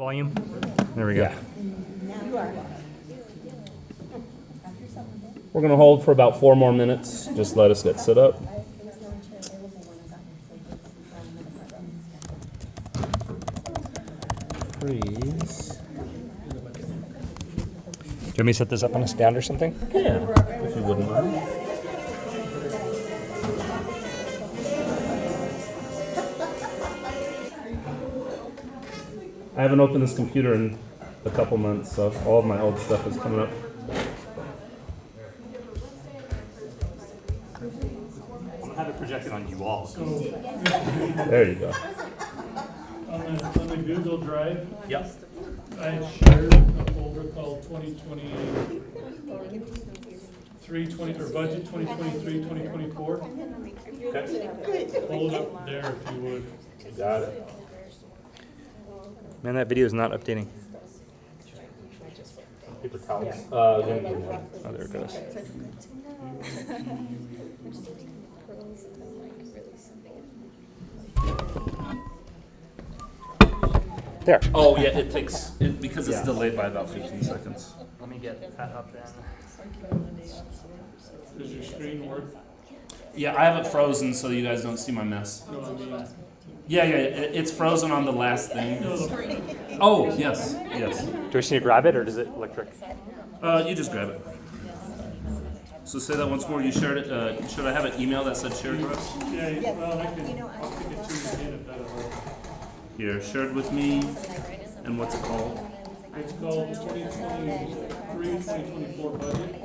Volume. There we go. Yeah. We're going to hold for about 4 more minutes. Just let us get set up. Freeze. Do you want me to set this up on a stand or something? Yeah, if you wouldn't mind. I haven't opened this computer in a couple months, so all of my old stuff is coming up. I'll have it projected on you all. There you go. On the Google Drive, Yep. I shared a folder called 2023, or budget 2023, 2024. Hold up there if you would. Got it. Man, that video is not updating. Paper towels. Oh, there it goes. There. Oh yeah, it takes it because it's Yeah. delayed by about 15 seconds. Let me get that up then. Does your screen work? Yeah, I have it frozen so you guys don't see my mess. No, I mean, Yeah, it's frozen on the last thing. Oh yes, yes. Do we just need to grab it or does it electric? You just grab it. So say that once more. You shared it. Should I have an email that said shared with us? yeah, well, I'll take it to you again if that'll work. Here, shared with me. And what's it called? It's called 2023, 2024 budget.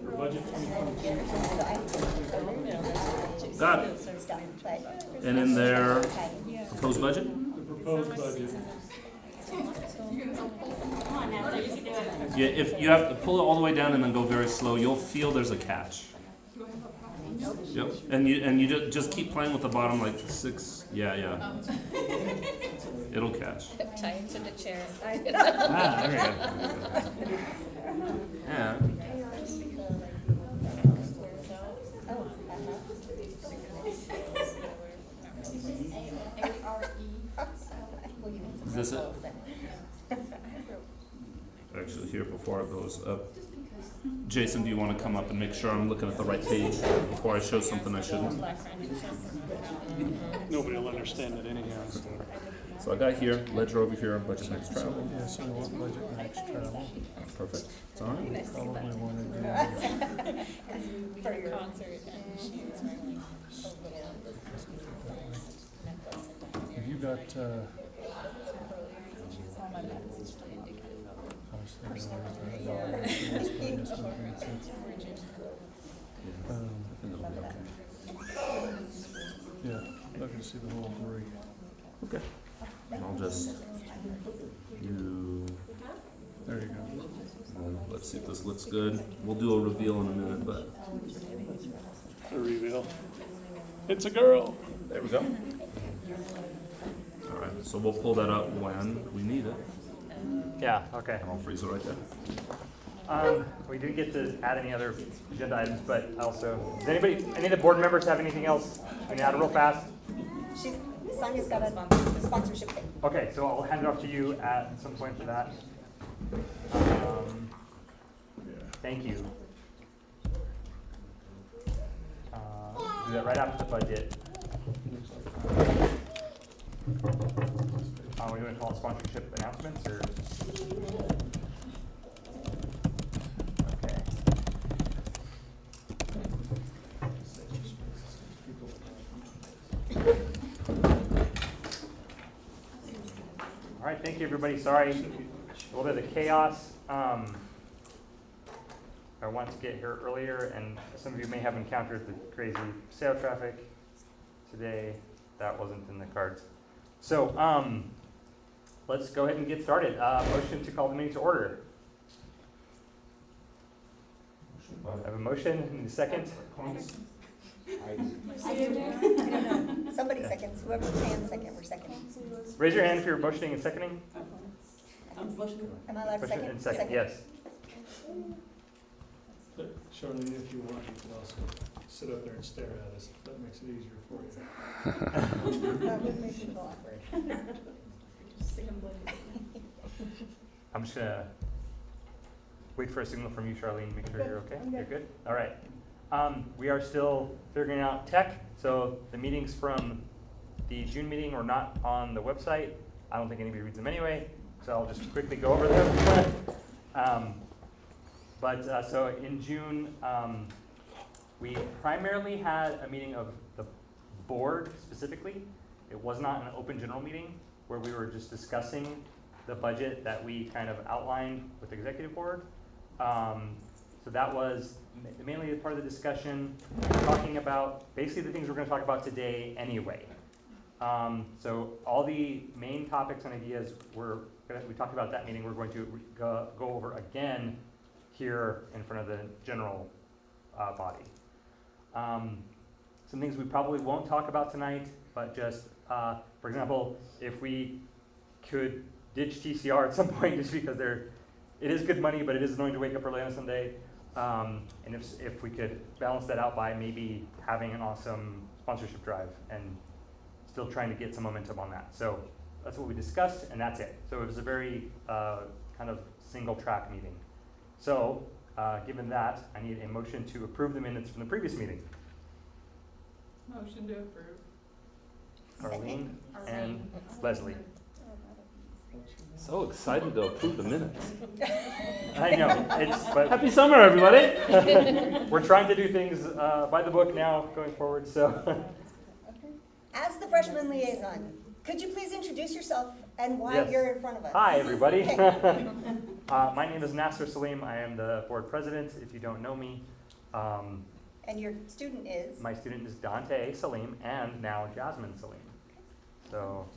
Or budget 2022. Got it. And in their proposed budget? The proposed budget. Yeah, if you have to pull it all the way down and then go very slow, you'll feel there's a catch. Yep. And you just keep playing with the bottom like 6. Yeah. It'll catch. Tie it to the chair. Ah, there we go. Yeah. Is this it? Actually, here before it goes up. Jason, do you want to come up and make sure I'm looking at the right page before I show something I shouldn't? Nobody will understand it anyhow. So I got here, ledger over here, budget next travel. Yeah, so what budget next travel? Perfect. It's all right. Probably want to For your concert and she's wearing Have you got, yeah, not gonna see the whole three. Okay. And I'll just do. There you go. Let's see if this looks good. We'll do a reveal in a minute, but The reveal. It's a girl. there we go. All right, so we'll pull that up when we need it. Yeah, okay. I'll freeze it right there. We didn't get to add any other agenda items, but also, does any of the board members have anything else we can add real fast? Sonia's got a sponsorship thing. Okay, so I'll hand it off to you at some point for that. Thank you. Do that right after the budget. We're going to call it sponsorship announcements, or? Okay. All right, thank you, everybody. Sorry, a little bit of the chaos. I want to get here earlier, and some of you may have encountered the crazy sale traffic today. That wasn't in the cards. So let's go ahead and get started. Motion to call the meeting to order. I have a motion and a second. Somebody seconds, whoever can second, we're seconding. Raise your hand if you're motioning and seconding. Am I allowed to Motion second? and second, yes. Charlene, if you want, you can also sit up there and stare at us. That makes it easier for you. That would make it awkward. I'm just gonna wait for a signal from you, Charlene, make sure you're okay. You're good? All right. We are still figuring out tech, so the meetings from the June meeting are not on the website. I don't think anybody reads them anyway, so I'll just quickly go over them. So in June, we primarily had a meeting of the board specifically. It was not an open general meeting where we were just discussing the budget that we kind of outlined with the executive board. So that was mainly a part of the discussion, talking about basically the things we're going to talk about today anyway. So all the main topics and ideas we talked about at that meeting, we're going to go over again here in front of the general body. Some things we probably won't talk about tonight, but just, for example, if we could ditch TCR at some point, just because it is good money, but it is annoying to wake up early on a Sunday. And if we could balance that out by maybe having an awesome sponsorship drive and still trying to get some momentum on that. So that's what we discussed, and that's it. So it was a very kind of single track meeting. So given that, I need a motion to approve the minutes from the previous meeting. Motion to approve. Arlene and Leslie. So excited to approve the minutes. I know, but Happy summer, everybody. we're trying to do things by the book now going forward, so. As the freshman liaison, could you please introduce yourself and why Yes. you're in front of us? Hi, everybody. Okay. My name is Nasser Salim. I am the board president, if you don't know me. And your student is? My student is Dante Salim and now Jasmine Salim. So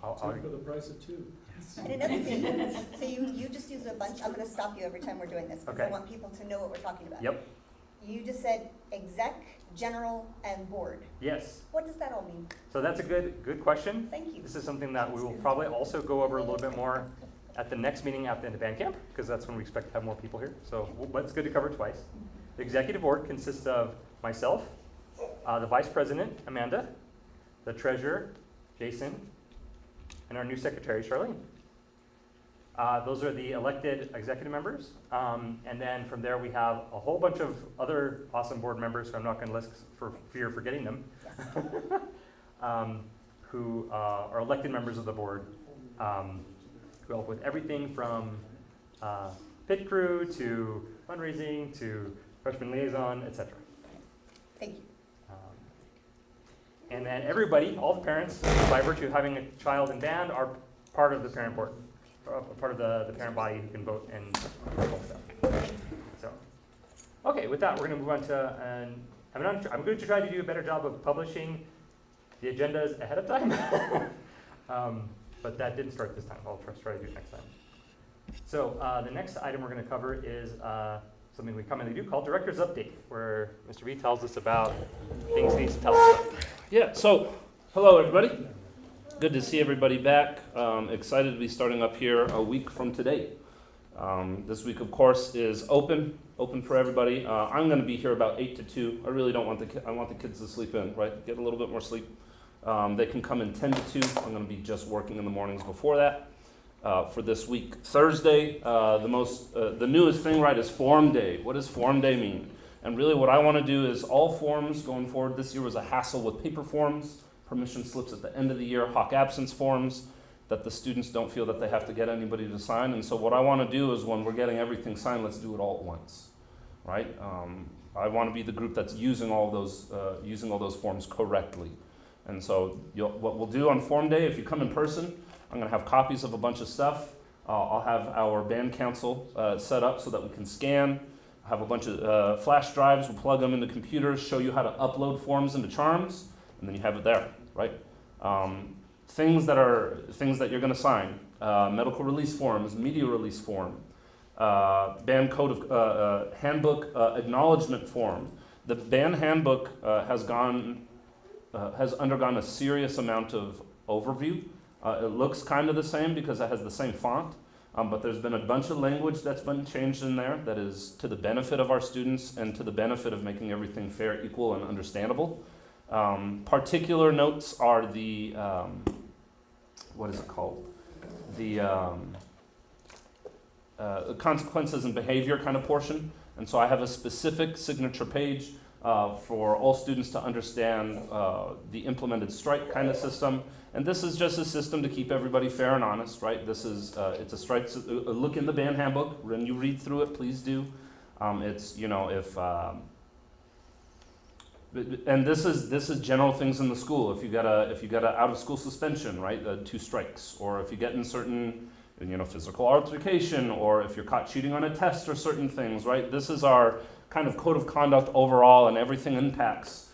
I'll Two for the price of two. And another thing, so you just use a bunch, I'm gonna stop you every time we're doing this, because I Okay. want people to know what we're talking about. Yep, You just said exec, general, and board. yes. What does that all mean? So that's a good question. Thank you. This is something that we will probably also go over a little bit more at the next meeting at the end of band camp, because that's when we expect to have more people here. So but it's good to cover twice. The executive board consists of myself, the vice president, Amanda, the treasurer, Jason, and our new secretary, Charlene. Those are the elected executive members. And then from there, we have a whole bunch of other awesome board members, who I'm not going to list for fear of forgetting them, who are elected members of the board, who help with everything from pit crew to fundraising to freshman liaison, etc. Thank you. And then everybody, all the parents, by virtue of having a child in band, are part of the parent board, part of the parent body who can vote and all stuff. So, okay, with that, we're going to move on to, I'm going to try to do a better job of publishing the agendas ahead of time. But that didn't start this time. I'll try to do it next time. So the next item we're going to cover is something we commonly do called Director's Update, where Mr. B tells us about things he needs to tell us about. Yeah, so hello, everybody. Good to see everybody back. Excited to be starting up here a week from today. This week, of course, is open for everybody. I'm going to be here about 8 to 2. I really don't want I want the kids to sleep in, right? Get a little bit more sleep. They can come in 10 to 2. I'm going to be just working in the mornings before that. For this week, Thursday, the newest thing, right, is Form Day. What does Form Day mean? And really what I want to do is all forms going forward. This year was a hassle with paper forms, permission slips at the end of the year, hawk absence forms, that the students don't feel that they have to get anybody to sign. And so what I want to do is when we're getting everything signed, let's do it all at once, right? I want to be the group that's using all those forms correctly. And so what we'll do on Form Day, if you come in person, I'm going to have copies of a bunch of stuff. I'll have our band council set up so that we can scan. I'll have a bunch of flash drives. We'll plug them into computers, show you how to upload forms into Charms, and then you have it there, right? Things that you're going to sign: medical release forms, media release form, band code of handbook acknowledgement form. The band handbook has undergone a serious amount of overview. It looks kind of the same because it has the same font, but there's been a bunch of language that's been changed in there that is to the benefit of our students and to the benefit of making everything fair, equal, and understandable. Particular notes are the what is it called? The consequences and behavior kind of portion. And so I have a specific signature page for all students to understand the implemented strike kind of system. And this is just a system to keep everybody fair and honest, right? This is, it's a strike, look in the band handbook. When you read through it, please do. It's, you know, and this is general things in the school. If you got a out of school suspension, right, 2 strikes, or if you get in certain, you know, physical altercation, or if you're caught cheating on a test or certain things, right? This is our kind of code of conduct overall, and everything impacts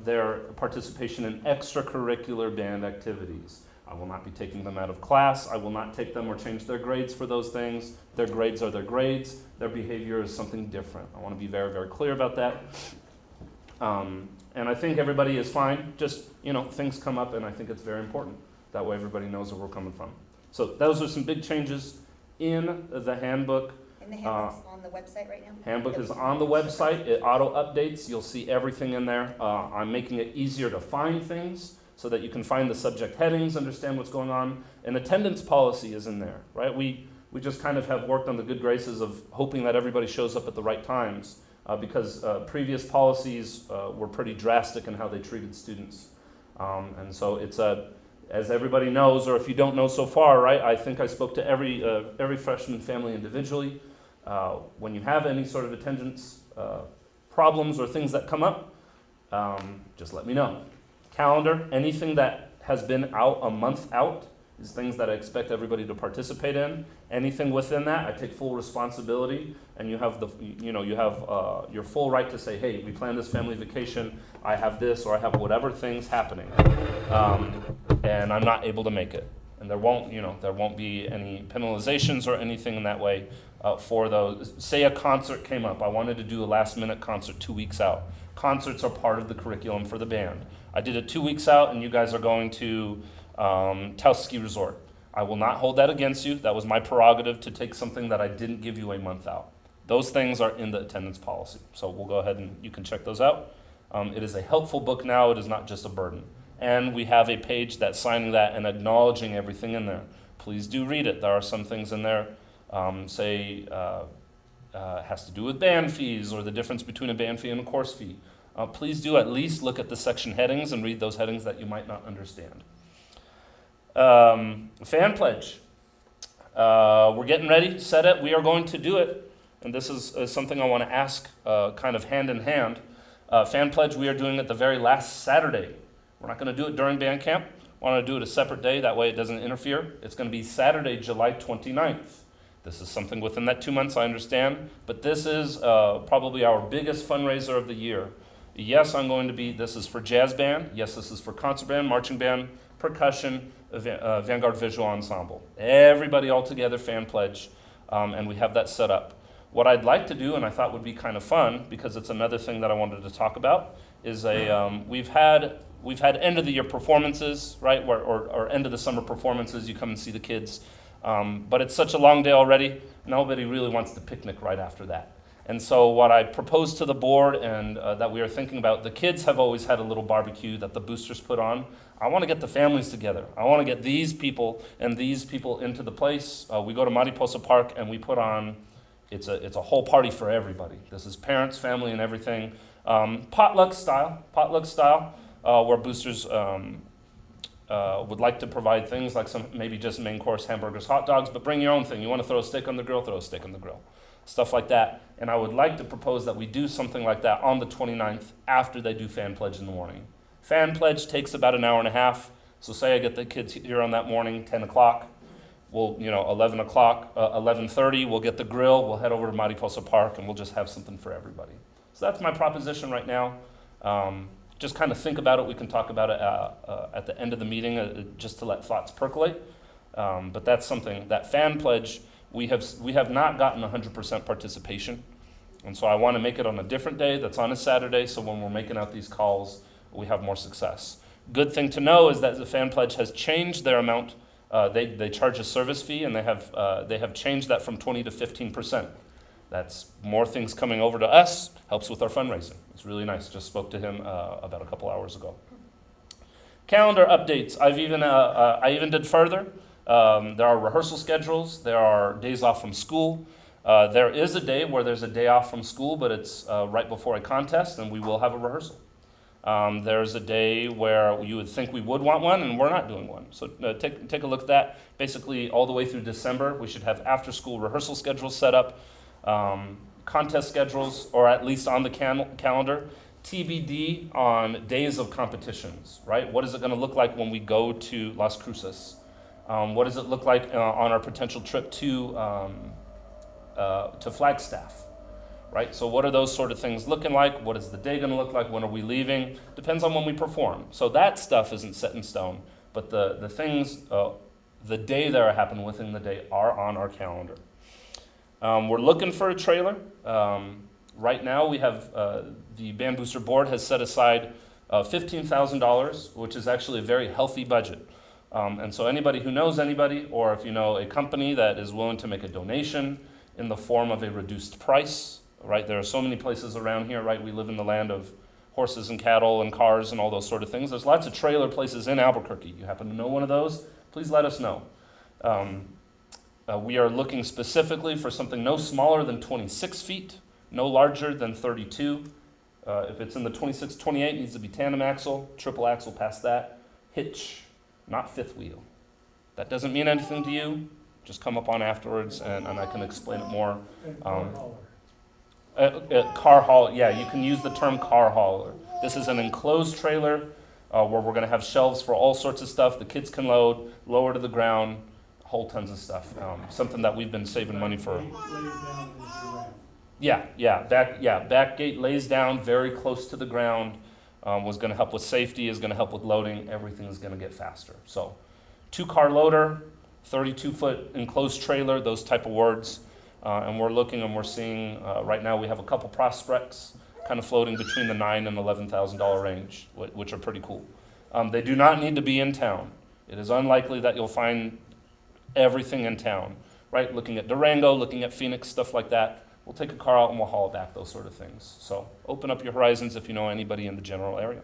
their participation in extracurricular band activities. I will not be taking them out of class. I will not take them or change their grades for those things. Their grades are their grades. Their behavior is something different. I want to be very, very clear about that. And I think everybody is fine. Just, you know, things come up, and I think it's very important. That way everybody knows where we're coming from. So those are some big changes in the handbook. And the handbook's on the website right now? Handbook is on the website. It auto updates. You'll see everything in there. I'm making it easier to find things so that you can find the subject headings, understand what's going on. And attendance policy is in there, right? We just kind of have worked on the good graces of hoping that everybody shows up at the right times because previous policies were pretty drastic in how they treated students. And so it's as everybody knows, or if you don't know so far, right, I think I spoke to every freshman family individually. When you have any sort of attendance problems or things that come up, just let me know. Calendar, anything that has been out a month out is things that I expect everybody to participate in. Anything within that, I take full responsibility, and you have your full right to say, hey, we planned this family vacation, I have this, or I have whatever thing's happening, and I'm not able to make it. And there won't be any penalizations or anything in that way for those. Say a concert came up. I wanted to do a last-minute concert 2 weeks out. Concerts are part of the curriculum for the band. I did it 2 weeks out, and you guys are going to Taos Ski Resort. I will not hold that against you. That was my prerogative to take something that I didn't give you a month out. Those things are in the attendance policy. So we'll go ahead and you can check those out. It is a helpful book now. It is not just a burden. And we have a page that's signing that and acknowledging everything in there. Please do read it. There are some things in there, has to do with band fees or the difference between a band fee and a course fee. Please do at least look at the section headings and read those headings that you might not understand. Fan pledge. We're getting ready, set it. We are going to do it. And this is something I want to ask kind of hand in hand. Fan pledge, we are doing it the very last Saturday. We're not going to do it during band camp. I want to do it a separate day. That way it doesn't interfere. It's going to be Saturday, July 29th. This is something within that 2 months, I understand. But this is probably our biggest fundraiser of the year. Yes, this is for jazz band. Yes, this is for concert band, marching band, percussion, Vanguard Visual Ensemble. Everybody all together, fan pledge, and we have that set up. What I'd like to do, and I thought would be kind of fun, because it's another thing that I wanted to talk about, is we've had end of the year performances, right, or end of the summer performances. You come and see the kids, but it's such a long day already. Nobody really wants to picnic right after that. And so what I proposed to the board and that we are thinking about, the kids have always had a little barbecue that the boosters put on. I want to get the families together. I want to get these people and these people into the place. We go to Mariposa Park and we put on, it's a whole party for everybody. This is parents, family, and everything. Potluck style, where boosters would like to provide things like maybe just main course hamburgers, hot dogs, but bring your own thing. You want to throw a steak on the grill, throw a steak on the grill. Stuff like that. And I would like to propose that we do something like that on the 29th after they do fan pledge in the morning. Fan pledge takes about an hour and a half. So say I get the kids here on that morning, 10 o'clock. We'll, 11 o'clock, 11:30, we'll get the grill, we'll head over to Mariposa Park, and we'll just have something for everybody. So that's my proposition right now. Just kind of think about it. We can talk about it at the end of the meeting, just to let thoughts percolate. But that's something, that fan pledge, we have not gotten 100% participation. And so I want to make it on a different day that's on a Saturday, so when we're making out these calls, we have more success. Good thing to know is that the fan pledge has changed their amount. They charge a service fee, and they have changed that from 20 to 15%. That's more things coming over to us, helps with our fundraising. It's really nice. Just spoke to him about a couple hours ago. Calendar updates. I even did further. There are rehearsal schedules. There are days off from school. There is a day where there's a day off from school, but it's right before a contest, and we will have a rehearsal. There's a day where you would think we would want one, and we're not doing one. So take a look at that. Basically, all the way through December, we should have after-school rehearsal schedules set up, contest schedules, or at least on the calendar. TBD on days of competitions, right? What is it going to look like when we go to Las Cruces? What does it look like on our potential trip to Flagstaff, right? So what are those sort of things looking like? What is the day going to look like? When are we leaving? Depends on when we perform. So that stuff isn't set in stone, but the things, the day that are happening within the day are on our calendar. We're looking for a trailer. Right now we have, the Band Booster Board has set aside $15,000, which is actually a very healthy budget. And so anybody who knows anybody, or if you know a company that is willing to make a donation in the form of a reduced price, right? There are so many places around here, right? We live in the land of horses and cattle and cars and all those sort of things. There's lots of trailer places in Albuquerque. You happen to know one of those? Please let us know. We are looking specifically for something no smaller than 26 feet, no larger than 32. If it's in the 26, 28, it needs to be tandem axle, triple axle past that, hitch, not fifth wheel. That doesn't mean anything to you. Just come up on afterwards and I can explain it more. And car hauler. Car haul, yeah, you can use the term car hauler. This is an enclosed trailer where we're going to have shelves for all sorts of stuff. The kids can load, lower to the ground, whole tons of stuff. Something that we've been saving money for. Laid down into the ramp. Back gate lays down very close to the ground. Was going to help with safety, is going to help with loading. Everything is going to get faster. So, 2-car loader, 32-foot enclosed trailer, those type of words. And we're looking and we're seeing, right now we have a couple prospects kind of floating between the $9,000 and $11,000 range, which are pretty cool. They do not need to be in town. It is unlikely that you'll find everything in town, right? Looking at Durango, looking at Phoenix, stuff like that. We'll take a car out and we'll haul it back, those sort of things. So open up your horizons if you know anybody in the general area.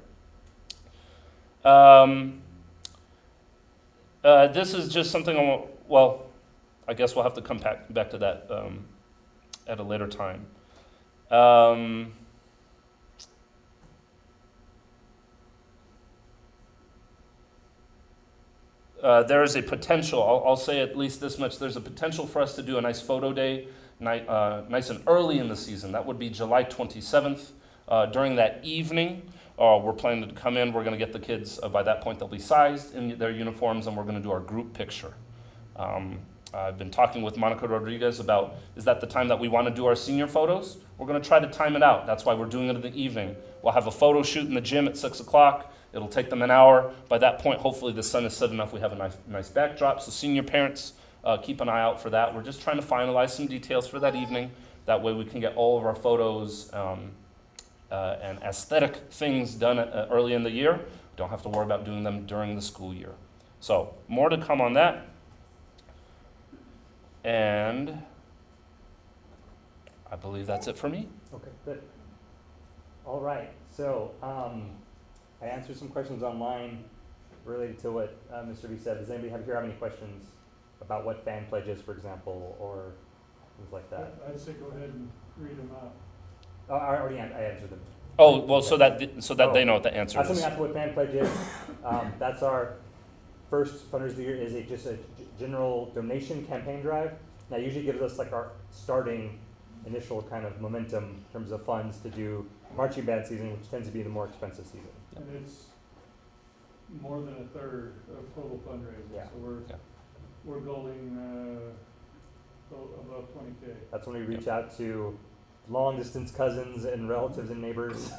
This is just something, I guess we'll have to come back to that at a later time. There is a potential, I'll say at least this much, there's a potential for us to do a nice photo day, nice and early in the season. That would be July 27th. During that evening, we're planning to come in, we're going to get the kids, by that point they'll be sized in their uniforms, and we're going to do our group picture. I've been talking with Monica Rodriguez about, is that the time that we want to do our senior photos? We're going to try to time it out. That's why we're doing it in the evening. We'll have a photo shoot in the gym at 6 o'clock. It'll take them an hour. By that point, hopefully the sun is set enough we have a nice backdrop. So senior parents, keep an eye out for that. We're just trying to finalize some details for that evening. That way we can get all of our photos and aesthetic things done early in the year. Don't have to worry about doing them during the school year. So more to come on that. And I believe that's it for me. Okay, good. All right, so I answered some questions online related to what Mr. B said. Does anybody have any questions about what fan pledge is, for example, or things like that? I'd say go ahead and read them out. Oh, I answered them. Oh, well, so that they know what the answer That's is. something what fan pledge is. That's our first fundraiser of the year. Is just a general donation campaign drive. That usually gives us like our starting initial kind of momentum in terms of funds to do marching band season, which tends to be the more expensive season. And it's more than a third of total fundraising. Yeah. So we're going above 20K. That's when we reach out to long distance cousins and relatives and neighbors,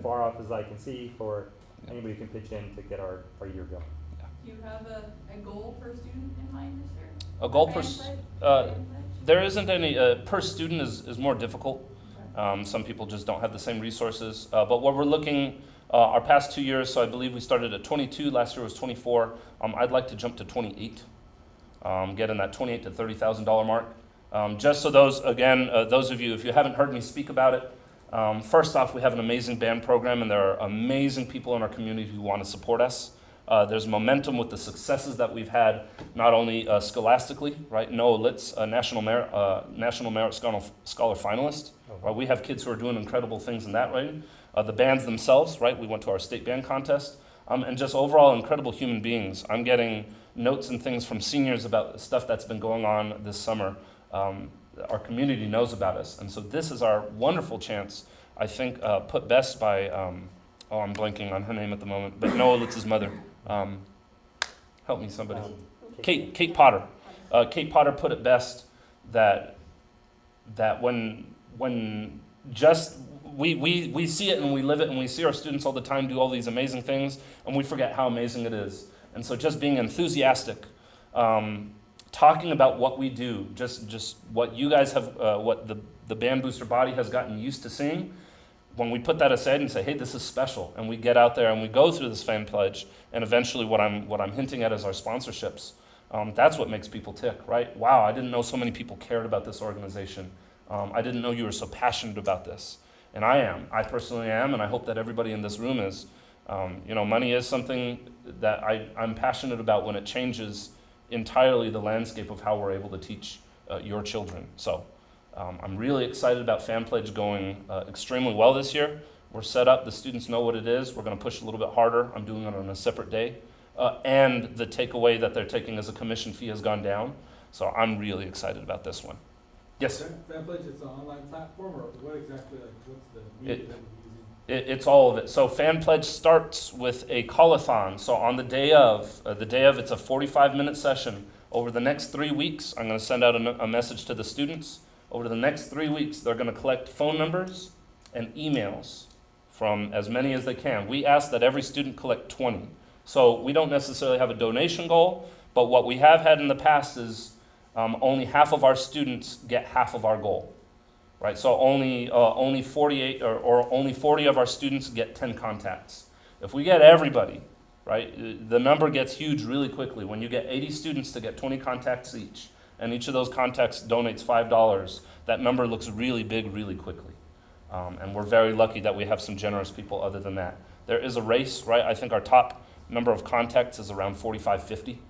far off as I can see, for anybody who can pitch in to get our year going. Do you have a goal per student in mind this year? A goal per Fan pledge? there isn't any per student is more difficult. Some people just don't have the same resources. But what we're looking, our past 2 years, so I believe we started at 22. Last year was 24. I'd like to jump to 28. Get in that $28,000 to $30,000 mark. Just so those of you, if you haven't heard me speak about it, first off, we have an amazing band program, and there are amazing people in our community who want to support us. There's momentum with the successes that we've had, not only scholastically, right? Noah Litz, a National Merit Scholar finalist. Right? We have kids who are doing incredible things in that way. The bands themselves, right? We went to our state band contest. And just overall incredible human beings. I'm getting notes and things from seniors about stuff that's been going on this summer. Our community knows about us. And so this is our wonderful chance, I think, put best by, I'm blanking on her name at the moment, but Noah Litz's mother. Help me, somebody. Kate Potter. Kate Potter put it best that when just we see it and we live it and we see our students all the time do all these amazing things and we forget how amazing it is. And so just being enthusiastic, talking about what we do, just what you guys have, what the Band Booster body has gotten used to seeing, when we put that aside and say, hey, this is special, and we get out there and we go through this fan pledge, and eventually what I'm hinting at is our sponsorships. That's what makes people tick, right? Wow, I didn't know so many people cared about this organization. I didn't know you were so passionate about this. And I am. I personally am, and I hope that everybody in this room is. Money is something that I'm passionate about when it changes entirely the landscape of how we're able to teach your children. So I'm really excited about Fan Pledge going extremely well this year. We're set up. The students know what it is. We're going to push a little bit harder. I'm doing it on a separate day. And the takeaway that they're taking as a commission fee has gone down. So I'm really excited about this one. Yes? Fan Pledge is an online platform, or what exactly, what's the media that we're using? It's all of it. So Fan Pledge starts with a call-a-thon. So on the day of, it's a 45-minute session. Over the next 3 weeks, I'm going to send out a message to the students. Over the next 3 weeks, they're going to collect phone numbers and emails from as many as they can. We ask that every student collect 20. So we don't necessarily have a donation goal, but what we have had in the past is only half of our students get half of our goal, right? So only 48 or only 40 of our students get 10 contacts. If we get everybody, right, the number gets huge really quickly. When you get 80 students to get 20 contacts each, and each of those contacts donates $5, that number looks really big really quickly. And we're very lucky that we have some generous people other than that. There is a race, right? I think our top number of contacts is around 45, 50.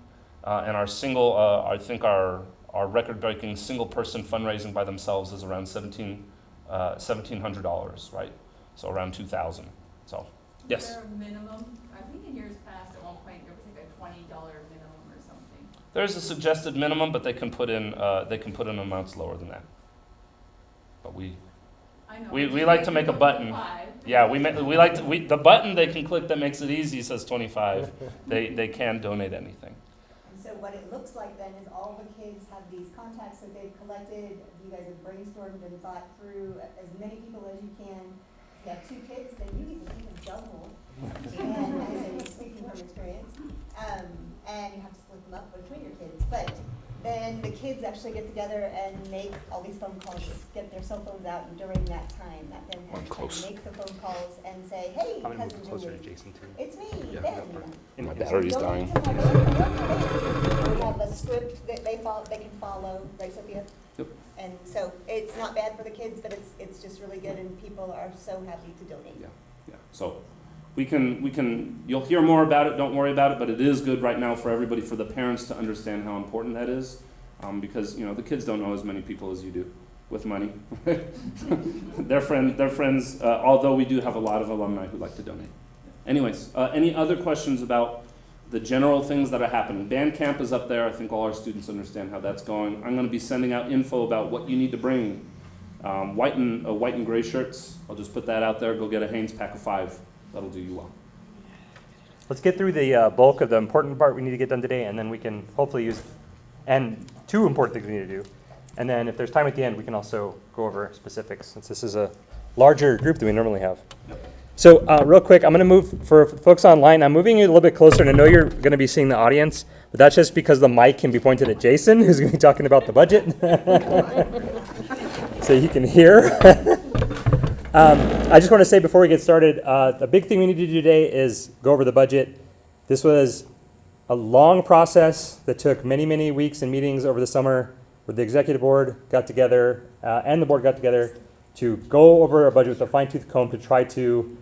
And our single, I think our record-breaking single-person fundraising by themselves is around $1,700, right? So around $2,000. So, yes? Is there a minimum? I think in years past, at one point, there was like a $20 minimum or something. There's a suggested minimum, but they can put in amounts lower than that. But I know. we like to make a button. 5. Yeah, the button they can click that makes it easy says 25. They can donate anything. And so what it looks like then is all the kids have these contacts that they've collected. You guys have brainstormed and thought through as many people as you can. If you have 2 kids, then you need to think of double. And I say, speaking from experience, and you have to split them up between your kids. But then the kids actually get together and make all these phone calls, get their cell phones out during that time. That then has to make the phone calls and say, hey, I'm gonna cousin move closer to Julie, Jason too. it's me, Ben. My battery's dying. We have a script that they can follow, right, Sophia? Yep. And so it's not bad for the kids, but it's just really good, and people are so happy to donate. Yeah. So you'll hear more about it, don't worry about it, but it is good right now for everybody, for the parents to understand how important that is, because, the kids don't know as many people as you do with money. Their friends, although we do have a lot of alumni who like to donate. Anyways, any other questions about the general things that are happening? Band camp is up there. I think all our students understand how that's going. I'm going to be sending out info about what you need to bring. White and gray shirts. I'll just put that out there. Go get a Hanes pack of 5. That'll do you well. Let's get through the bulk of the important part we need to get done today, and then we can hopefully use, and 2 important things we need to do. And then if there's time at the end, we can also go over specifics, since this is a larger group than we normally have. So real quick, I'm going to move, for folks online, I'm moving you a little bit closer, and I know you're going to be seeing the audience, but that's just because the mic can be pointed at Jason, who's going to be talking about the budget. So you can hear. I just want to say before we get started, the big thing we need to do today is go over the budget. This was a long process that took many, many weeks and meetings over the summer where the executive board got together and the board got together to go over our budget with a fine-tooth comb to try to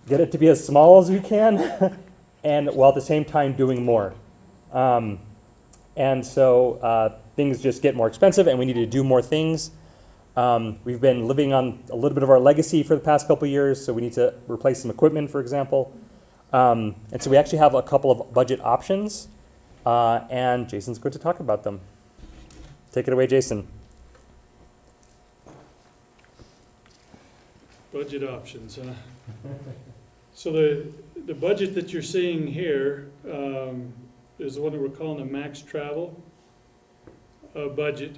get it to be as small as we can and while at the same time doing more. And so things just get more expensive, and we need to do more things. We've been living on a little bit of our legacy for the past couple of years, so we need to replace some equipment, for example. And so we actually have a couple of budget options, and Jason's going to talk about them. Take it away, Jason. Budget options, huh? So the budget that you're seeing here is the one that we're calling the max travel budget.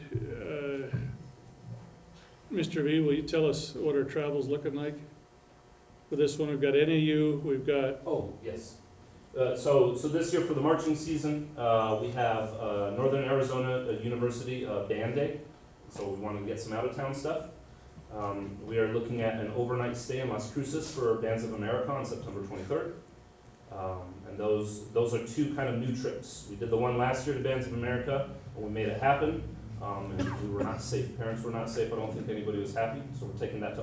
Mr. V, will you tell us what our travel's looking like? For this one, we've got NAU, we've got, Oh, yes. So this year for the marching season, we have Northern Arizona University Band Day. So we want to get some out-of-town stuff. We are looking at an overnight stay in Las Cruces for Bands of America on September 23rd. And those are two kind of new trips. We did the one last year to Bands of America, and we made it happen. And we were not safe. Parents were not safe. I don't think anybody was happy. So we're taking that to